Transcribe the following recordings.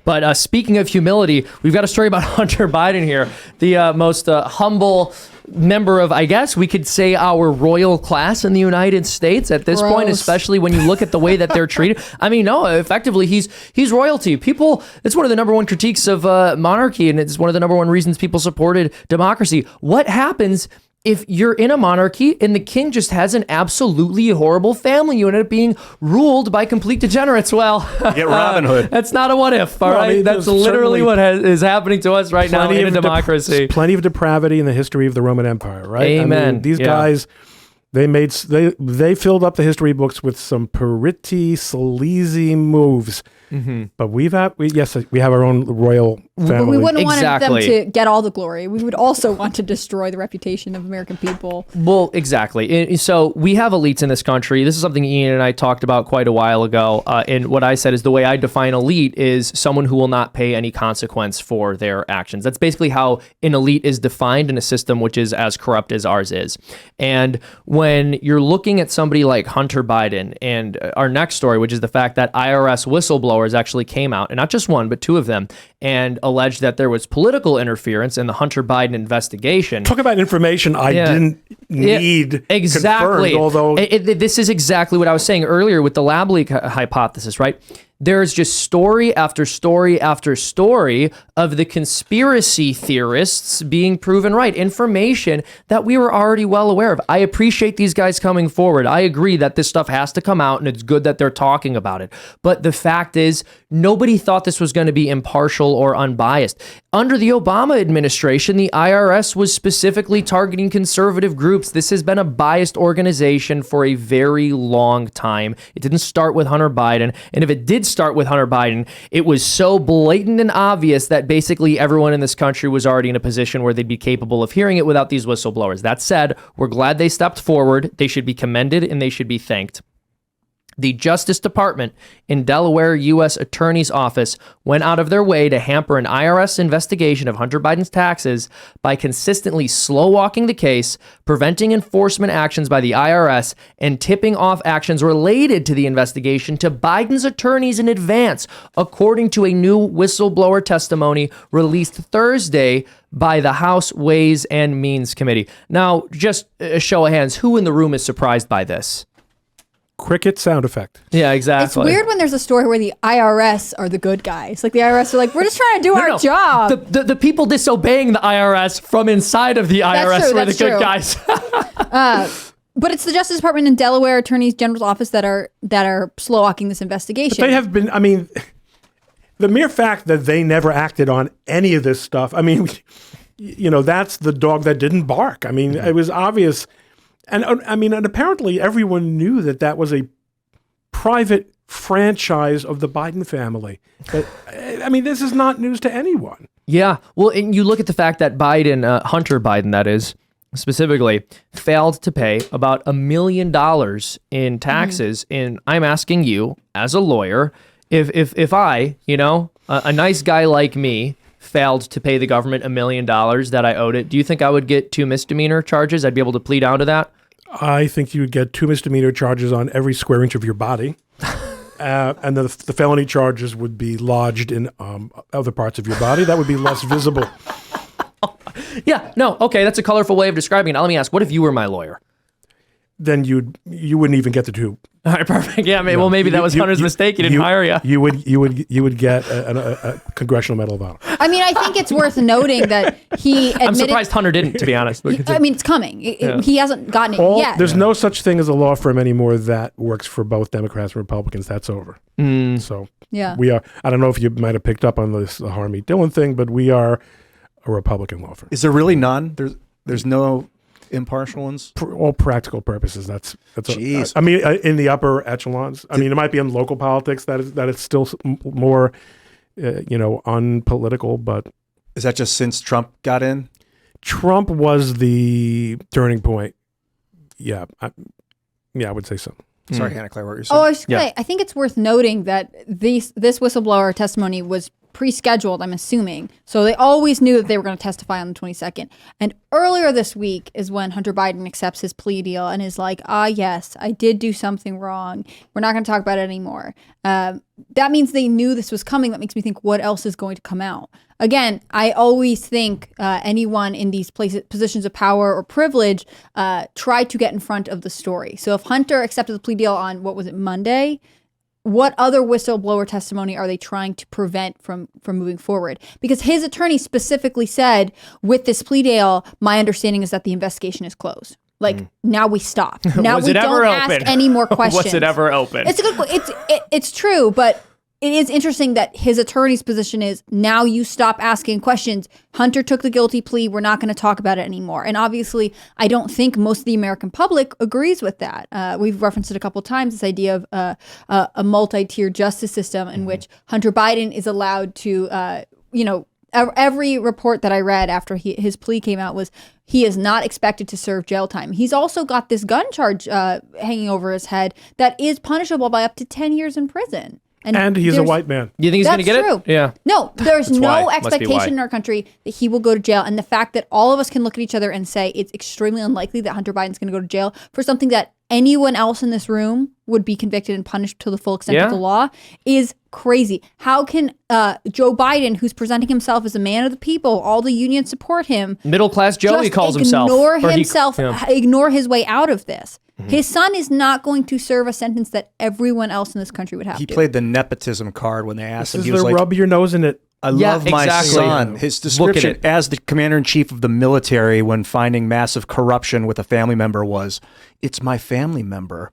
But speaking of humility, we've got a story about Hunter Biden here, the most humble member of, I guess we could say, our royal class in the United States at this point, especially when you look at the way that they're treated. I mean, no, effectively, he's royalty. People, it's one of the number one critiques of monarchy, and it's one of the number one reasons people supported democracy. What happens if you're in a monarchy and the king just has an absolutely horrible family? You end up being ruled by complete degenerates. Well, get Robin Hood. That's not a what if, all right? I mean, that's literally what is happening to us right now in a democracy. Plenty of depravity in the history of the Roman Empire, right? Amen. I mean, these guys, they filled up the history books with some pretty sleazy moves. Mm-hmm. But we have our own royal family. But we wouldn't want them to get all the glory. We would also want to destroy the reputation of American people. Well, exactly. So we have elites in this country. This is something Ian and I talked about quite a while ago. And what I said is the way I define elite is someone who will not pay any consequence for their actions. That's basically how an elite is defined in a system which is as corrupt as ours is. And when you're looking at somebody like Hunter Biden, and our next story, which is the fact that IRS whistleblowers actually came out, and not just one, but two of them, and alleged that there was political interference in the Hunter Biden investigation. Talk about information I didn't need exactly. Confirmed, although this is exactly what I was saying earlier with the lab leak hypothesis, right? There's just story after story after story of the conspiracy theorists being proven right. Information that we were already well aware of. I appreciate these guys coming forward. I agree that this stuff has to come out, and it's good that they're talking about it. But the fact is, nobody thought this was going to be impartial or unbiased. Under the Obama administration, the IRS was specifically targeting conservative groups. This has been a biased organization for a very long time. It didn't start with Hunter Biden. And if it did start with Hunter Biden, it was so blatant and obvious that basically everyone in this country was already in a position where they'd be capable of hearing it without these whistleblowers. That said, we're glad they stepped forward. They should be commended and they should be thanked. The Justice Department in Delaware U.S. Attorney's Office went out of their way to hamper an IRS investigation of Hunter Biden's taxes by consistently slow-walking the case, preventing enforcement actions by the IRS, and tipping off actions related to the investigation to Biden's attorneys in advance, according to a new whistleblower testimony released Thursday by the House Ways and Means Committee. Now, just a show of hands, who in the room is surprised by this? Cricket sound effect. Yeah, exactly. It's weird when there's a story where the IRS are the good guys. Like the IRS are like, we're just trying to do our job. The people disobeying the IRS from inside of the IRS were the good guys. But it's the Justice Department and Delaware Attorney General's office that are slow-walking this investigation. But they have been, I mean, the mere fact that they never acted on any of this stuff, I mean, you know, that's the dog that didn't bark. I mean, it was obvious. And I mean, and apparently everyone knew that that was a private franchise of the Biden family. But, I mean, this is not news to anyone. Yeah. Well, and you look at the fact that Biden, Hunter Biden, that is, specifically, failed to pay about $1 million in taxes. And I'm asking you, as a lawyer, if I, you know, a nice guy like me, failed to pay the government $1 million that I owed it, do you think I would get 2 misdemeanor charges? I'd be able to plead down to that? I think you would get 2 misdemeanor charges on every square inch of your body. And the felony charges would be lodged in other parts of your body. That would be less visible. Yeah, no, okay, that's a colorful way of describing it. Now, let me ask, what if you were my lawyer? Then you wouldn't even get the 2. All right, perfect. Yeah, well, maybe that was Hunter's mistake. He didn't hire you. You would get a Congressional Medal of Honor. I mean, I think it's worth noting that he admitted... I'm surprised Hunter didn't, to be honest. I mean, it's coming. He hasn't gotten it yet. There's no such thing as a law firm anymore that works for both Democrats and Republicans. That's over. So we are. I don't know if you might have picked up on this Harmeet Dillon thing, but we are a Republican law firm. Is there really none? There's no impartial ones? For all practical purposes, that's. Jeez. I mean, in the upper echelons. I mean, it might be in local politics that it's still more, unpolitical. But is that just since Trump got in? Trump was the turning point. Yeah, I would say so. Sorry, Hannah Claire, what you're saying? I was just gonna say, I think it's worth noting that this whistleblower testimony was pre-scheduled, I'm assuming. So they always knew that they were going to testify on the 22nd. And earlier this week is when Hunter Biden accepts his plea deal and is like, yes, I did do something wrong. We're not going to talk about it anymore. That means they knew this was coming. That makes me think, what else is going to come out? Again, I always think anyone in these positions of power or privilege try to get in front of the story. So if Hunter accepted the plea deal on, what was it, Monday? What other whistleblower testimony are they trying to prevent from moving forward? Because his attorney specifically said, with this plea deal, my understanding is that the investigation is closed. Like, now we stop. Now Was we it ever don't open? ask any more questions. Was it ever open? It's a good. It's true, but it is interesting that his attorney's position is, now you stop asking questions. Hunter took the guilty plea. We're not going to talk about it anymore. And obviously, I don't think most of the American public agrees with that. We've referenced it a couple of times, this idea of a multi-tiered justice system in which Hunter Biden is allowed to, every report that I read after his plea came out was he is not expected to serve jail time. He's also got this gun charge hanging over his head that is punishable by up to 10 years in prison. And he's a white man. You think he's going to get true. it? Yeah. No, there's That's no why. Must be why. expectation in our country that he will go to jail. And the fact that all of us can look at each other and say it's extremely unlikely that Hunter Biden's going to go to jail for something that anyone else in this room would be convicted and punished to the full extent of the law is crazy. How can Joe Biden, who's presenting himself as a man of the people, all the unions support him, Middle class Joe, he calls himself. Ignore his way out of this? His son is not going to serve a sentence that everyone else in this country would have He to. played the nepotism card when they asked him. This He is was the like, rub your nose in it. I love my exactly. son. His description as the commander-in-chief of the military when finding massive corruption with a family member was, it's my family member.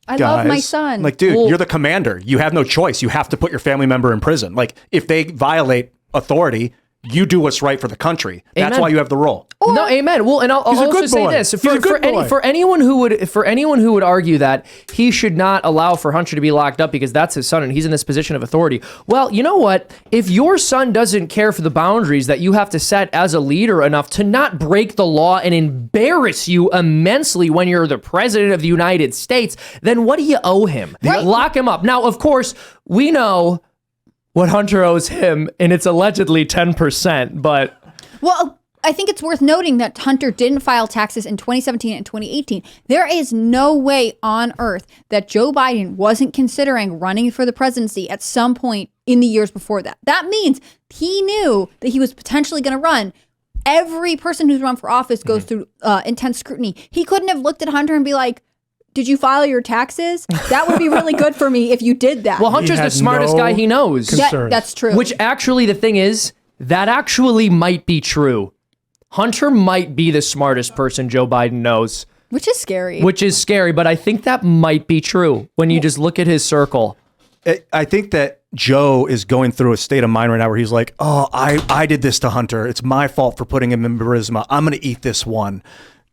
I love my son. Like, dude, you're the commander. You have no choice. You have to put your family member in prison. Like, if they violate authority, you do what's right for the country. That's Amen. why you have the role. No, amen. Well, and I'll He's a also good say boy. this: He's a good boy. for anyone who would argue that he should not allow for Hunter to be locked up because that's his son and he's in this position of authority. Well, you know what? If your son doesn't care for the boundaries that you have to set as a leader enough to not break the law and embarrass you immensely when you're the president of the United States, then what do you owe him? Right. Lock him up. Now, of course, we know what Hunter owes him, and it's allegedly 10%, but... Well, I think it's worth noting that Hunter didn't file taxes in 2017 and 2018. There is no way on earth that Joe Biden wasn't considering running for the presidency at some point in the years before that. That means he knew that he was potentially going to run. Every person who's run for office goes through intense scrutiny. He couldn't have looked at Hunter and be like, did you file your taxes? That would be really good for me if you did that. Well, Hunter's the smartest guy he knows. That's true. Which actually, the thing is, that actually might be true. Hunter might be the smartest person Joe Biden knows. Which is scary. Which is scary, but I think that might be true when you just look at his circle. I think that Joe is going through a state of mind right now where he's like, oh, I did this to Hunter. It's my fault for putting him in Burisma. I'm going to eat this one.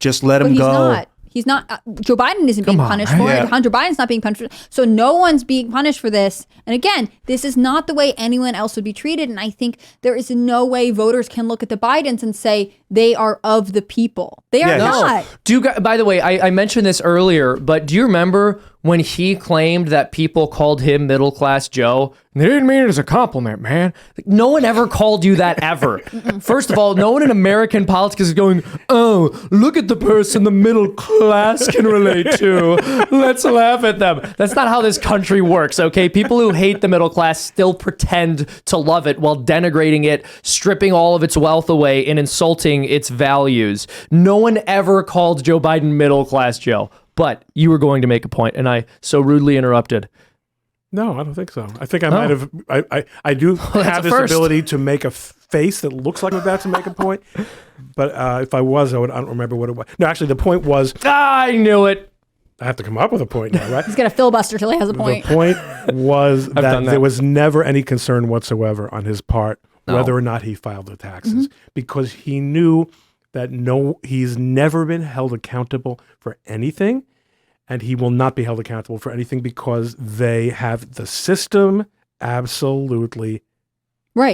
Just let him go. He's not. Joe Biden isn't being punished for it. Hunter Biden's not being punished for it. So no one's being punished for this. And again, this is not the way anyone else would be treated. And I think there is no way voters can look at the Bidens and say they are of the people. They are not. By the way, I mentioned this earlier, but do you remember when he claimed that people called him middle class Joe? They didn't mean it as a compliment, man. Like, no one ever called you that ever. First of all, no one in American politics is going, oh, look at the person the middle class can relate to. Let's laugh at them. That's not how this country works, okay? People who hate the middle class still pretend to love it while denigrating it, stripping all of its wealth away, and insulting its values. No one ever called Joe Biden middle class Joe. But you were going to make a point, and I so rudely interrupted. No, I don't think so. I think I might have. I do have this ability to make a face that looks like I'm about to make a point. But if I was, I don't remember what it was. No, actually, the point was. I knew it. I have to come up with a point now, right? He's got a filibuster till he has a point. The point was that there was never any concern whatsoever on his part whether or not he filed the taxes because he knew that he's never been held accountable for anything. And he will not be held accountable for anything because they have the system absolutely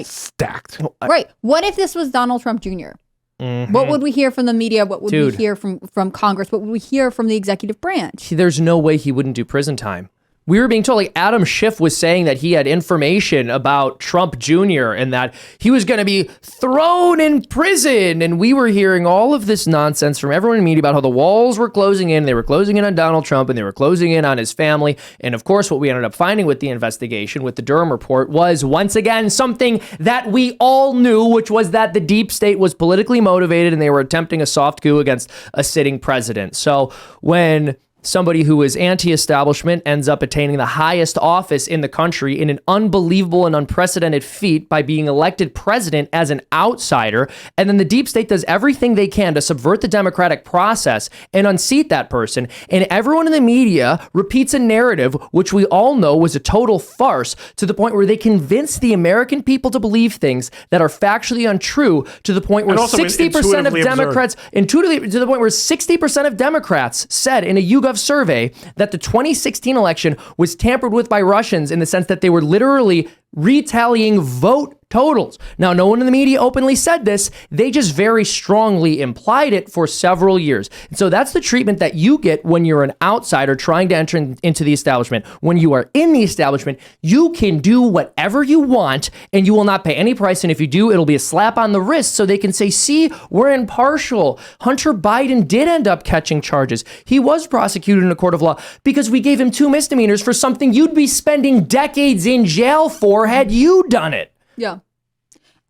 stacked. Right. What if this was Donald Trump Jr.? What would we hear from the media? What would we hear from Congress? What would we hear from the executive branch? There's no way he wouldn't do prison time. We were being told, like Adam Schiff was saying that he had information about Trump Jr. and that he was going to be thrown in prison. And we were hearing all of this nonsense from everyone in the media about how the walls were closing in. They were closing in on Donald Trump and they were closing in on his family. And of course, what we ended up finding with the investigation, with the Durham report, was once again something that we all knew, which was that the deep state was politically motivated and they were attempting a soft coup against a sitting president. So when somebody who is anti-establishment ends up attaining the highest office in the country in an unbelievable and unprecedented feat by being elected president as an outsider, and then the deep state does everything they can to subvert the democratic process and unseat that person, and everyone in the media repeats a narrative which we all know was a total farce, to the point where they convince the American people to believe things that are factually untrue, to the point where 60% of Democrats, intuitively, to the point where 60% of Democrats said in a YouGov survey that the 2016 election was tampered with by Russians, in the sense that they were literally retallying vote totals. Now, no one in the media openly said this. They just very strongly implied it for several years. And so that's the treatment that you get when you're an outsider trying to enter into the establishment. When you are in the establishment, you can do whatever you want and you will not pay any price. And if you do, it'll be a slap on the wrist so they can say, see, we're impartial. Hunter Biden did end up catching charges. He was prosecuted in a court of law because we gave him 2 misdemeanors for something you'd be spending decades in jail for had you done it. Yeah.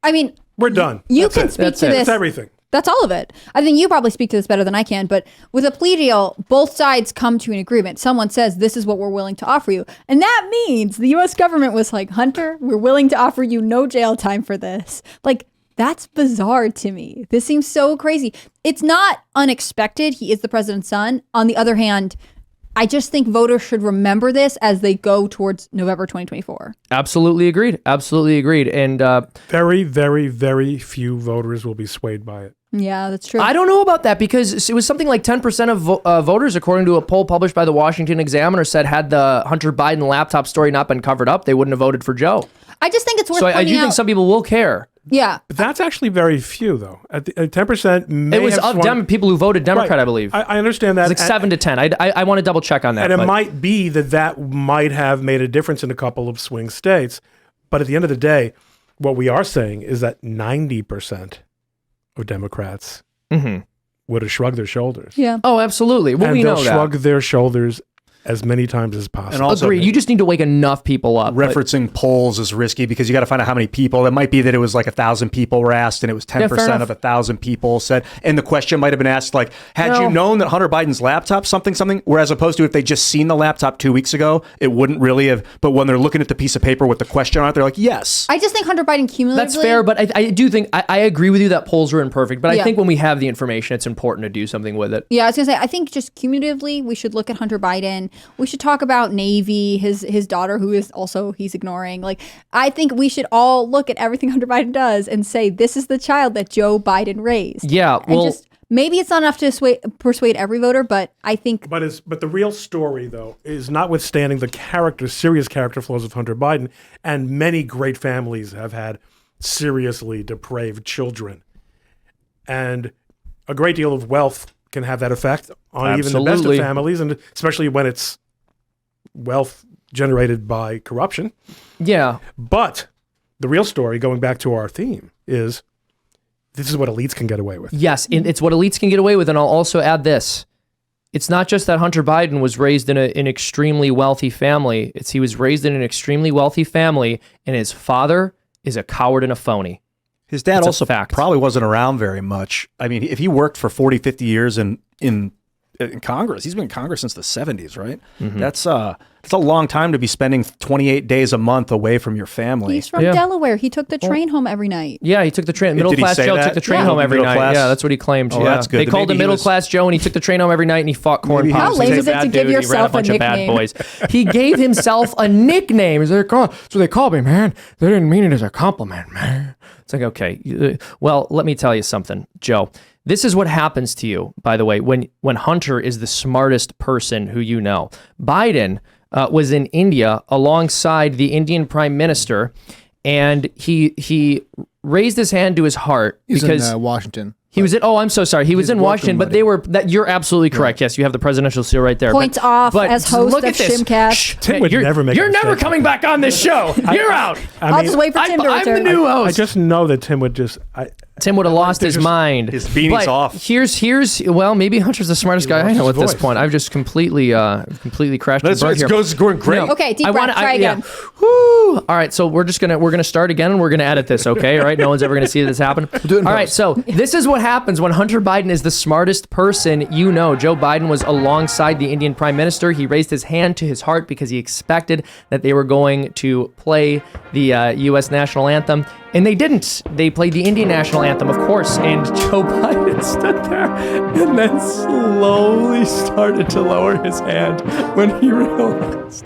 I mean, we're done. You can speak to this. That's everything. That's all of it. I think you probably speak to this better than I can, but with a plea deal, both sides come to an agreement. Someone says, this is what we're willing to offer you. And that means the U.S. government was like, Hunter, we're willing to offer you no jail time for this. Like, that's bizarre to me. This seems so crazy. It's not unexpected. He is the president's son. On the other hand, I just think voters should remember this as they go towards November 2024. Absolutely agreed. Absolutely agreed. And very, very, very few voters will be swayed by it. Yeah, that's true. I don't know about that, because it was something like 10% of voters, according to a poll published by the Washington Examiner, said had the Hunter Biden laptop story not been covered up, they wouldn't have voted for Joe. I just think it's worth pointing out. So I do think some people will care. Yeah. But that's actually very few, though. At 10% may It was have of people who voted Democrat, right. I believe. I understand that. It's like 7 to 10. I want to double check on that. And it might be that might have made a difference in a couple of swing states. But at the end of the day, what we are saying is that 90% of Democrats would have shrugged their shoulders. Yeah. Oh, absolutely. Well, and we know they'll that. shrug their shoulders as many times as possible. And also, agreed. You just need to wake enough people up. Referencing polls is risky because you got to find out how many people. It might be that it was like 1,000 people were asked and it was 10% of 1,000 people said. And the question might have been asked like, had you known that Hunter Biden's laptop, something, whereas opposed to if they just seen the laptop 2 weeks ago, it wouldn't really have. But when they're looking at the piece of paper with the question on it, they're like, yes. I just think Hunter Biden cumulatively. That's fair, but I do think, I agree with you that polls are imperfect, but I think when we have the information, it's important to do something with it. Yeah, I was going to say, I think just cumulatively, we should look at Hunter Biden. We should talk about Navy, his daughter, who is also, he's ignoring. Like, I think we should all look at everything Hunter Biden does and say, this is the child that Joe Biden raised. Yeah, well, and just, maybe it's not enough to persuade every voter, but I think. But the real story, though, is notwithstanding the serious character flaws of Hunter Biden, and many great families have had seriously depraved children, and a great deal of wealth can have that effect on even the best of families, and especially when it's wealth generated by corruption. Yeah. But the real story, going back to our theme, is this is what elites can get away with. Yes, it's what elites can get away with. And I'll also add this. It's not just that Hunter Biden was raised in an extremely wealthy family. He was raised in an extremely wealthy family, and his father is a coward and a phony. His dad also probably wasn't around very much. I mean, if he worked for 40, 50 years in Congress, he's been in Congress since the 70s, right? That's a long time to be spending 28 days a month away from your family. He's from Delaware. He took the train home every night. Yeah, he took the train. Middle-class Joe took the train home every night. Yeah, that's what he claimed. Oh, that's good. They called him middle-class Joe, and he took the train home every night, and he fought corn pops. How lame is it to give yourself a nickname? He gave himself a nickname. He's like, oh, that's what they called me, man. They didn't mean it as a compliment, man. It's like, okay, well, let me tell you something, Joe. This is what happens to you, by the way, when Hunter is the smartest person who you know. Biden was in India alongside the Indian Prime Minister, and he raised his hand to his heart He's because in Washington. he was in. Oh, I'm so sorry. He was in Washington, but they were. You're absolutely correct. Yes, you have the presidential seal right there. Points off as host look of at this. Shimcast. Shh, Tim would never make a You're never mistake. coming back on this show. You're out. I'll just wait for Tim to I'm the return. new I host. just know that Tim would just. Tim would have lost his mind. His beanie's But off. Here's well, maybe Hunter's the smartest guy I lost know at his this voice. point. I've just completely crashed and That's burned right. here. It goes going great. No. Okay, deep I breath. wanna- Try again. Woo. All right, so we're gonna start again, and we're gonna edit this. Okay, all right. No one's ever gonna see this happen. do it in All right, post. so this is what happens when Hunter Biden is the smartest person you know. Joe Biden was alongside the Indian Prime Minister. He raised his hand to his heart because he expected that they were going to play the U.S. national anthem, and they didn't. They played the Indian national anthem, of course, and Joe Biden stood there and then slowly started to lower his hand when he realized.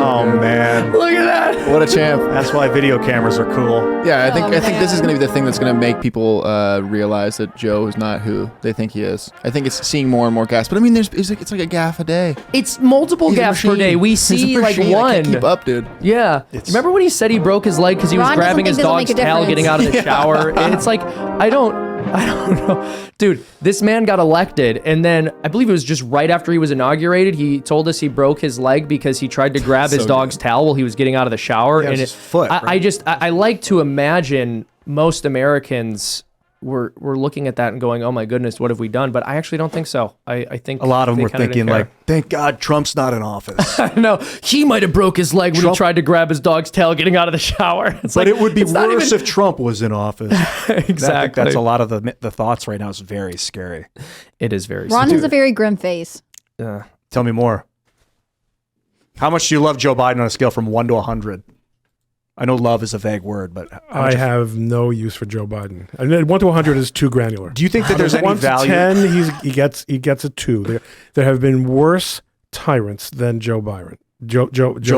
Oh man, Look at that. What a champ. that's why video cameras are cool. Yeah, I think Oh, this is man. going to be the thing that's going to make people realize that Joe is not who they think he is. I think it's seeing more and more gaffes. But I mean, it's like a gaffe a day. It's multiple He's a gaffes per machine. day. We He's a see like machine. I one. can't keep up, dude. Yeah. Remember when he said he broke his leg because he was Ron doesn't grabbing his think this'll dog's make a tail difference. getting out of the shower? And it's like, I don't know. Dude, this man got elected, and then I believe it was just right after he was inaugurated, he told us he broke his leg because he tried to grab his So dog's towel while he was getting out of the shower. Yeah, it and was his foot, I like to imagine most Americans were looking at that and going, oh my goodness, what have we done? But I actually don't think so. I think A lot of them they were kinda thinking didn't care. like, "Thank God Trump's not in office." No, he might have broke his leg when he Trump- tried to grab his dog's tail getting out of the shower. It's But like, it would be it's not worse even- if Trump was in office. I think Exactly. that's a lot of the thoughts right now. Is very scary. It is very Ron has a very grim face. Tell me more. How much do you love Joe Biden on a scale from 1 to 100? I know love is a vague word, but how I much- have no use for Joe Biden. And then 1 to 100 is too granular. do you think that there's any 1 to value? 10, he gets a 2. There have been worse tyrants than Joe Byron. Joe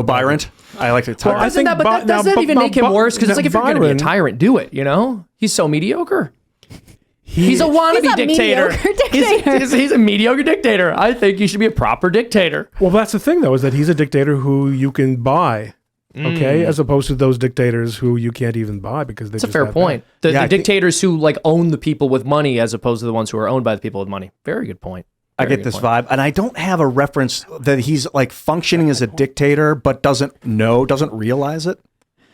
Byron? I like to Well, tyrant. I Doesn't think that, but Bi- that now, doesn't but- even now, make him but- worse because it's like if you're going to be a Byron- tyrant, do it, you know? He's so mediocre. He's a wannabe He's a dictator. mediocre dictator. He's a mediocre dictator. I think you should be a proper dictator. Well, that's the thing, though, is that he's a dictator who you can buy, okay, as opposed to those dictators who you can't even buy because they That's a fair point. The Yeah, I think- dictators who like own the people with money as opposed to the ones who are owned by the people with money. Very good point. I Very get good this point. vibe, and I don't have a reference that he's like functioning as a dictator, but doesn't realize it.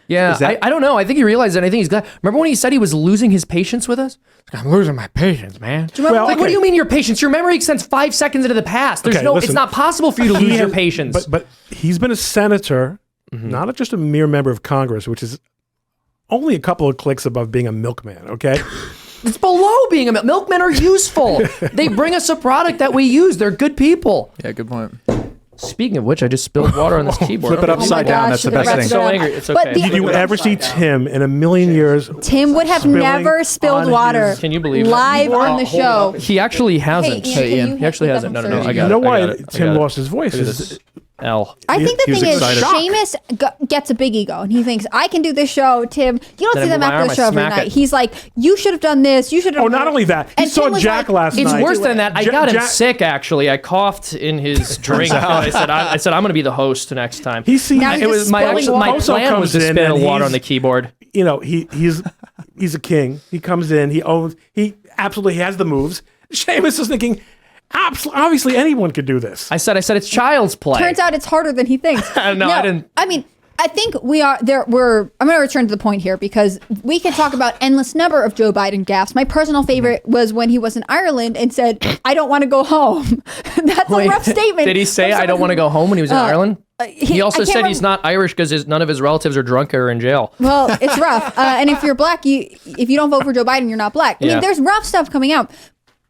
Yeah, Is that- I don't know. I think he realized it. I think he's glad. Remember when he said he was losing his patience with us? I'm losing my patience, man. Well, Like, what okay. do you mean your patience? Your memory extends 5 seconds into the past. There's Okay, no. listen. It's not possible for you to He lose your has- patience. But he's been a senator, Mm-hmm. not just a mere member of Congress, which is only a couple of clicks above being a milkman, okay? It's below being a milkmen are useful. They bring us a product that we use. They're good people. Yeah, good point. Speaking of which, I just spilled water on this keyboard. Flip it upside Oh my down. gosh, That's the the best rest thing. of So it- angry. It's But okay. the- Did you ever see Tim in a million years? Tim would have Spilling never on spilled water his- Can you believe it? live on the show. He actually hasn't. Hey, Ian, can you He actually hit hasn't. No, that no, no. from I Serge? got You it. know I why got it. I Tim got it. lost his voice? Look at Is this. L. I think the He was thing is, excited. Seamus gets a big ego, and he thinks, I can do this show, Tim. You don't Then see I them move my after arm, the I show every smack night. it. He's like, you should have done this. You should have Oh, done not that." only that, he And saw Tim was Jack like, last It's night. worse than that. I Ja- got him Jack- sick. Actually, I coughed in his drink. And I said, I'm going to be the host next time. He sees. Now It he's was my spilling actual my water. Also plan was to comes in spill and water he's- on the keyboard. You know, he's a king. He comes in. He owns. He absolutely has the moves. Seamus is thinking, obviously anyone could do this. I said it's child's play. Turns out it's harder than he thinks. No, I didn't. I mean, I think we are there. I'm going to return to the point here because we could talk about endless number of Joe Biden gaffes. My personal favorite was when he was in Ireland and said, "I don't want to go home." That's Wait, a rough statement. Did he say from I don't someone want to who- go home when he was in Ireland? He I also can't said remember- he's not Irish because none of his relatives are drunk or in jail. Well, it's rough. And if you're black, if you don't vote for Joe Biden, you're not black. I Yeah. mean, there's rough stuff coming out.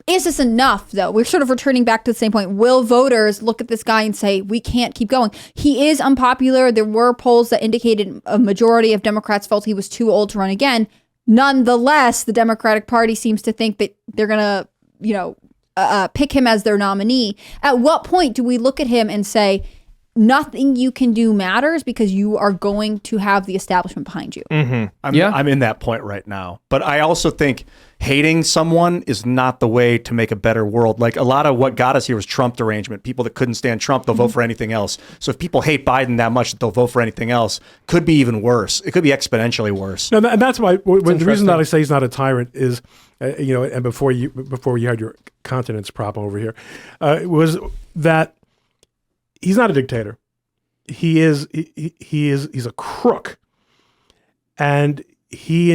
Is this enough, though? We're sort of returning back to the same point. Will voters look at this guy and say, we can't keep going? He is unpopular. There were polls that indicated a majority of Democrats felt he was too old to run again. Nonetheless, the Democratic Party seems to think that they're going to, pick him as their nominee. At what point do we look at him and say, nothing you can do matters because you are going to have the establishment behind you. I'm in that point right now. But I also think hating someone is not the way to make a better world. Like a lot of what got us here was Trump derangement. People that couldn't stand Trump, they'll vote for anything else. So if people hate Biden that much that they'll vote for anything else, could be even worse. It could be exponentially worse. No, and that's why the reason that I say he's not a tyrant is, and before you had your continence problem over here, was that he's not a dictator. He's a crook, and he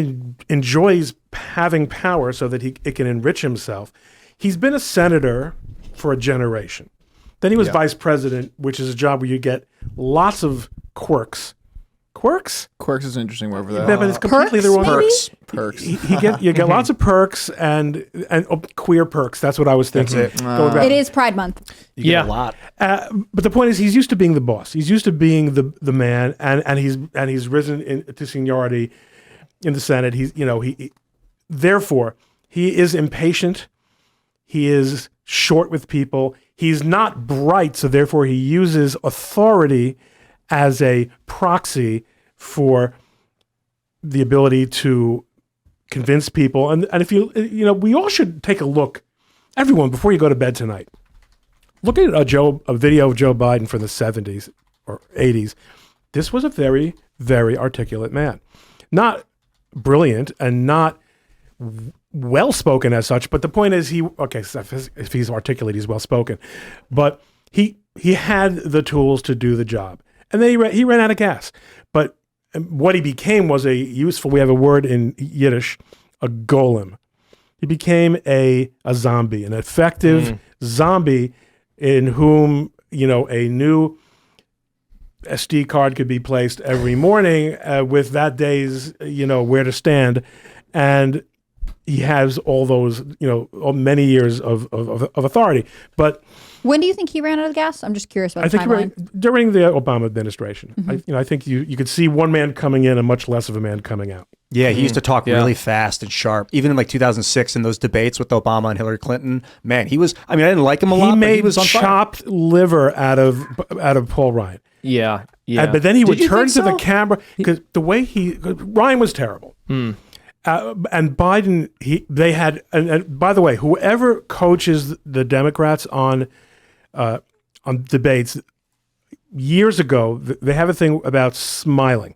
enjoys having power so that it can enrich himself. He's been a senator for a generation. Then he was vice president, which is a job where you get lots of quirks. Quirks? Quirks is an interesting word for that. Yeah, but it's completely the wrong Perks. You get lots of perks and queer perks. That's what I was thinking. That's it. It is Pride Month. You get a lot. But the point is, he's used to being the boss. He's used to being the man, and he's risen to seniority in the Senate. Therefore he is impatient. He is short with people. He's not bright, so therefore he uses authority as a proxy for the ability to convince people. And if we all should take a look, everyone, before you go to bed tonight, look at a video of Joe Biden from the 70s or 80s. This was a very, very articulate man. Not brilliant and not well-spoken as such, but the point is if he's articulate, he's well-spoken. But he had the tools to do the job. And then he ran out of gas. But what he became was we have a word in Yiddish, a golem. He became a zombie, an effective zombie in whom, a new SD card could be placed every morning with that day's, where to stand. And he has all those, many years of authority. But when do you think he ran out of gas? I'm just curious about the timeline. During the Obama administration. I think you could see one man coming in and much less of a man coming out. Yeah, he used to talk really fast and sharp. Even in 2006 in those debates with Obama and Hillary Clinton, man, he was. I didn't like him a lot. But he was on chopped liver out of Paul Ryan. Yeah. But then he would turn to the camera because the way Ryan was terrible. And Biden, they had, and by the way, whoever coaches the Democrats on debates, years ago, they have a thing about smiling.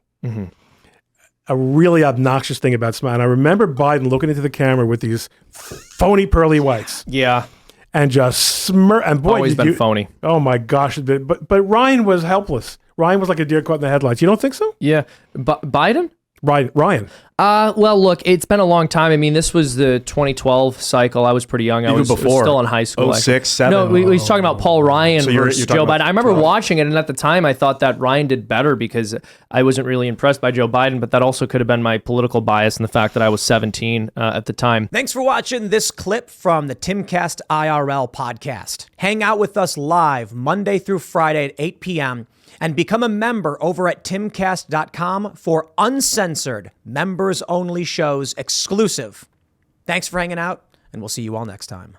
A really obnoxious thing about smiling. I remember Biden looking into the camera with these phony pearly whites. Yeah. And just smirk. And boy, always been phony. Oh my gosh! But Ryan was helpless. Ryan was like a deer caught in the headlights. You don't think so? Yeah. Biden? Ryan. Well, look, it's been a long time. This was the 2012 cycle. I was pretty young. I was still in high school. 06, 07. No, we was talking about Paul Ryan versus Joe Biden. I remember 12. watching it, and at the time, I thought that Ryan did better because I wasn't really impressed by Joe Biden, but that also could have been my political bias and the fact that I was 17 at the time. Thanks for watching this clip from the Timcast IRL podcast. Hang out with us live Monday through Friday at 8 p.m., and become a member over at timcast.com for uncensored, members-only shows exclusive. Thanks for hanging out, and we'll see you all next time.